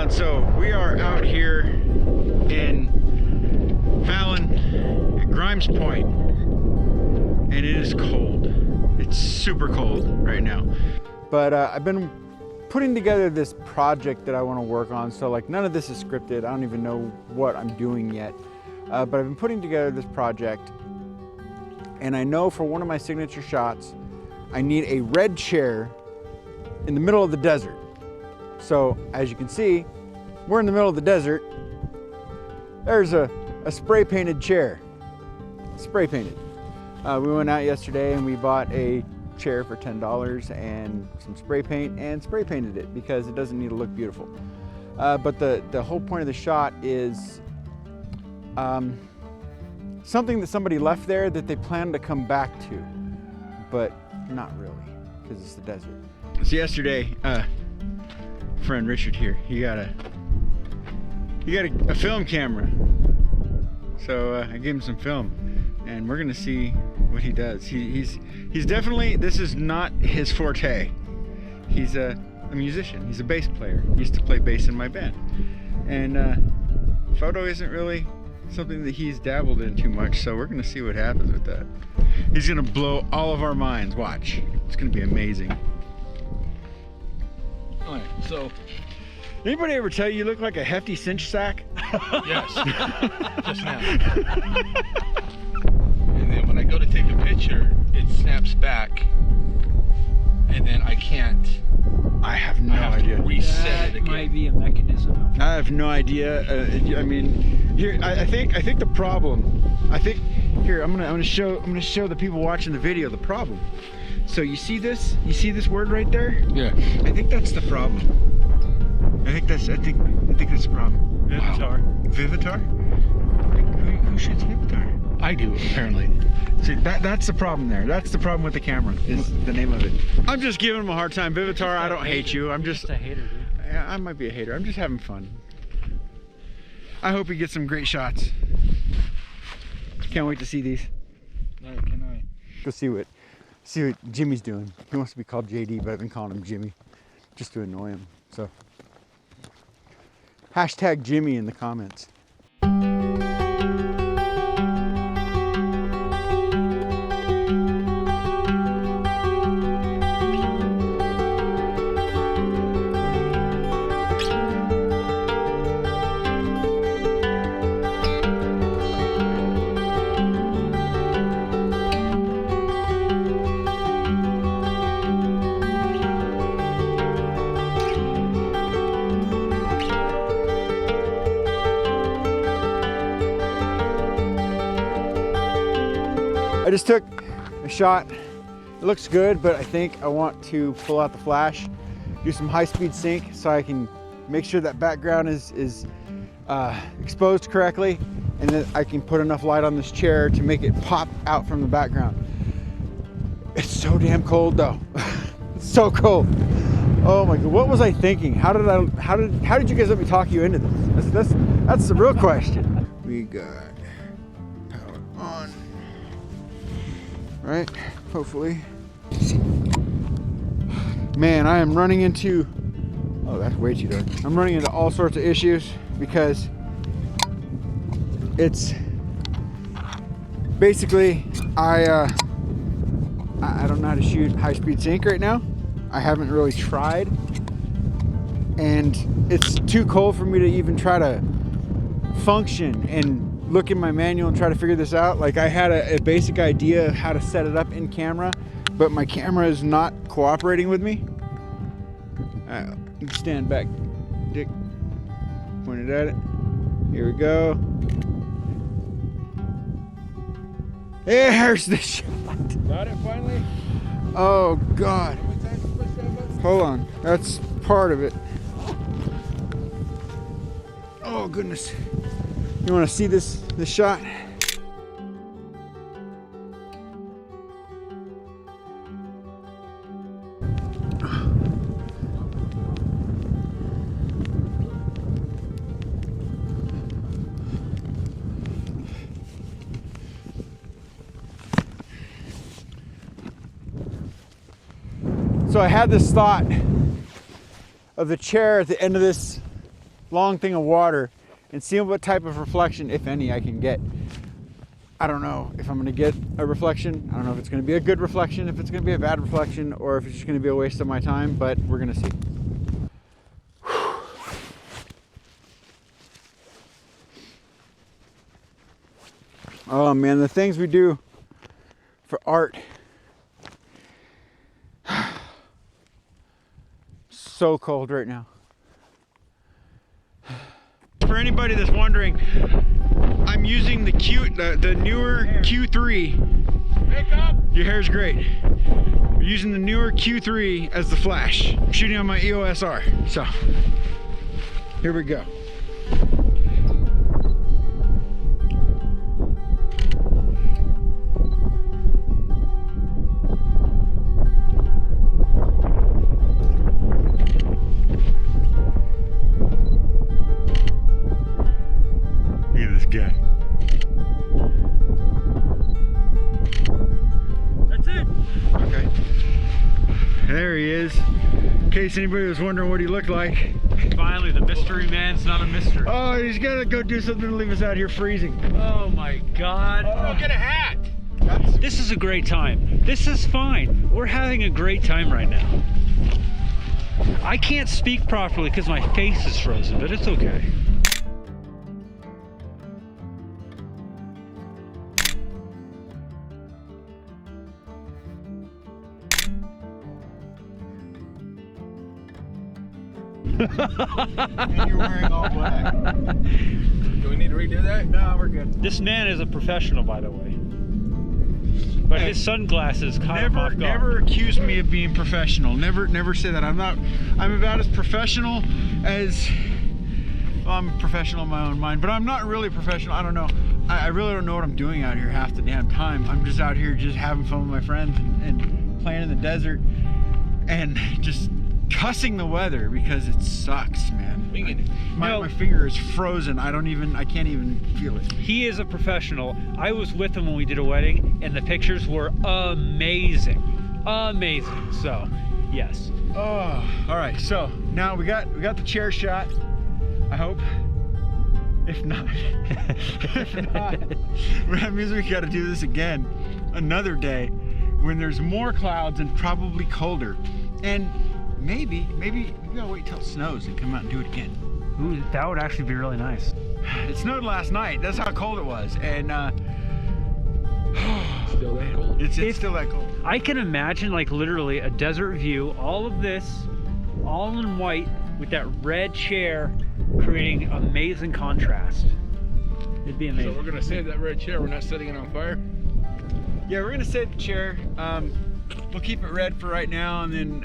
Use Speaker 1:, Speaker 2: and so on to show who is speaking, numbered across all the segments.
Speaker 1: everyone, so we are out here in Fallon at Grimes Point, and it is cold. It's super cold right now. But I've been putting together this project that I want to work on, so like none of this is scripted. I don't even know what I'm doing yet, but I've been putting together this project, and I know for one of my signature shots I need a red chair in the middle of the desert. So as you can see, we're in the middle of the desert. There's a spray painted chair, spray painted. We went out yesterday and we bought a chair for $10 and some spray paint and spray painted it because it doesn't need to look beautiful. But the whole point of the shot is something that somebody left there that they plan to come back to, but not really because it's the desert. So yesterday, friend Richard here, he got a film camera, so I gave him some film, and we're gonna see what he does. He's definitely, this is not his forte. He's a musician. He's a bass player. He used to play bass in my band, and photo isn't really something that he's dabbled in too much. So we're gonna see what happens with that. He's gonna blow all of our minds. Watch, it's gonna be amazing. All right, so anybody ever tell you look like a hefty cinch sack?
Speaker 2: Yes, just now. And then when I go to take a picture, it snaps back, and then I can't.
Speaker 1: I have no idea.
Speaker 2: To reset it again.
Speaker 3: Might be a mechanism.
Speaker 1: I have no idea. I mean, here I think the problem. Here I'm gonna show the people watching the video the problem. So you see this? You see this word right there?
Speaker 2: Yeah.
Speaker 1: I think that's the problem. I think that's the problem.
Speaker 3: Vivitar.
Speaker 1: Wow. Vivitar? Who shoots Vivitar?
Speaker 2: I do, apparently.
Speaker 1: See, that's the problem there. That's the problem with the camera, is the name of it. I'm just giving him a hard time. Vivitar, I don't hate you. I'm just
Speaker 3: a hater, dude.
Speaker 1: Yeah, I might be a hater. I'm just having fun. I hope he gets some great shots. Can't wait to see these.
Speaker 2: Neither can I.
Speaker 1: Go see what Jimmy's doing. He wants to be called JD, but I've been calling him Jimmy just to annoy him. So hashtag Jimmy in the comments. I just took a shot. It looks good, but I think I want to pull out the flash, do some high-speed sync so I can make sure that background is exposed correctly, and that I can put enough light on this chair to make it pop out from the background. It's so damn cold though. It's so cold. Oh my God, what was I thinking? How did you guys let me talk you into this? That's the real question. We got power on. Right, hopefully. Man, I am running into, oh, that's way too dark. I'm running into all sorts of issues because it's basically, I don't know how to shoot high-speed sync right now. I haven't really tried, and it's too cold for me to even try to function and look in my manual and try to figure this out. Like, I had a basic idea of how to set it up in camera, but my camera is not cooperating with me. Stand back, Dick. Pointed at it. Here we go. There's the shot.
Speaker 2: Got it finally?
Speaker 1: Oh God. Hold on, that's part of it. Oh goodness. You want to see this shot? So I had this thought of the chair at the end of this long thing of water and see what type of reflection, if any, I can get. I don't know if I'm gonna get a reflection. I don't know if it's gonna be a good reflection, if it's gonna be a bad reflection, or if it's just gonna be a waste of my time, but we're gonna see. Oh man, the things we do for art. So cold right now. For anybody that's wondering, I'm using the Neewer Q3.
Speaker 2: Wake up!
Speaker 1: Your hair's great. We're using the Neewer Q3 as the flash. I'm shooting on my EOS R. So, here we go. Guy.
Speaker 3: That's it.
Speaker 1: Okay. There he is. In case anybody was wondering what he looked like.
Speaker 3: Finally, the mystery man's not a mystery.
Speaker 1: Oh, he's gotta go do something to leave us out here freezing.
Speaker 3: Oh my God.
Speaker 2: Oh, get a hat!
Speaker 3: This is a great time. This is fine. We're having a great time right now. I can't speak properly because my face is frozen, but it's okay.
Speaker 1: And you're wearing all black.
Speaker 2: Do we need to redo that?
Speaker 1: No, we're good.
Speaker 3: This man is a professional, by the way. But his sunglasses caught him off guard.
Speaker 1: Never accuse me of being professional. Never say that. I'm about as professional as, well, I'm professional in my own mind, but I'm not really professional. I don't know. I really don't know what I'm doing out here half the damn time. I'm just out here just having fun with my friends and playing in the desert and just cussing the weather because it sucks, man. My finger is frozen. I can't even feel it.
Speaker 3: He is a professional. I was with him when we did a wedding, and the pictures were amazing. Amazing. So, yes.
Speaker 1: Oh, all right. So now we got the chair shot. I hope. If not, that means we got to do this again another day when there's more clouds and probably colder. And maybe I'll wait till it snows and come out and do it again.
Speaker 3: Ooh, that would actually be really nice.
Speaker 1: It snowed last night. That's how cold it was. And
Speaker 2: Still that cold?
Speaker 1: It's still that cold.
Speaker 3: I can imagine like literally a desert view, all of this, all in white with that red chair creating amazing contrast. It'd be amazing.
Speaker 2: So we're gonna save that red chair. We're not setting it on fire?
Speaker 1: Yeah, we're gonna save the chair. We'll keep it red for right now, and then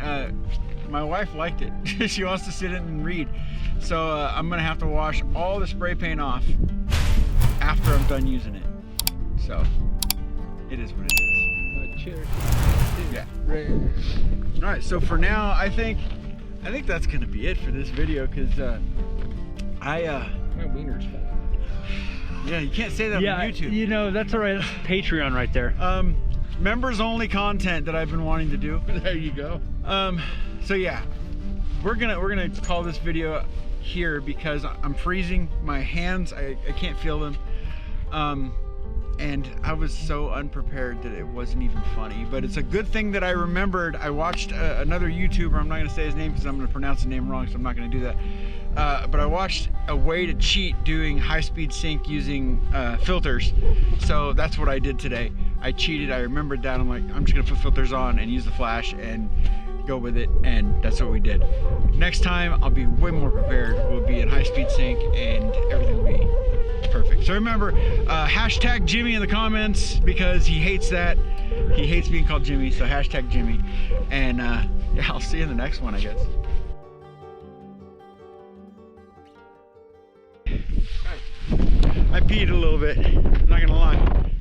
Speaker 1: my wife liked it. She wants to sit in and read. So I'm gonna have to wash all the spray paint off after I'm done using it. So it is what it is.
Speaker 2: Chair.
Speaker 1: Yeah.
Speaker 2: Red.
Speaker 1: All right. So for now, I think that's gonna be it for this video, because
Speaker 2: My wiener's fat.
Speaker 1: yeah, you can't say that
Speaker 3: Yeah,
Speaker 1: on YouTube.
Speaker 3: you know, that's all right. That's Patreon right there.
Speaker 1: Members only content that I've been wanting to do.
Speaker 2: There you go.
Speaker 1: So yeah, we're gonna call this video here because I'm freezing. My hands, I can't feel them. And I was so unprepared that it wasn't even funny. But it's a good thing that I remembered. I watched another YouTuber. I'm not gonna say his name because I'm gonna pronounce the name wrong, so I'm not gonna do that. But I watched a way to cheat doing high-speed sync using filters. So that's what I did today. I cheated. I remembered that. I'm like, I'm just gonna put filters on and use the flash and go with it, and that's what we did. Next time I'll be way more prepared. We'll be in high-speed sync and everything will be perfect. So remember, hashtag Jimmy in the comments because he hates that. He hates being called Jimmy, so hashtag Jimmy. And yeah, I'll see you in the next one, I guess. I peed a little bit, I'm not gonna lie.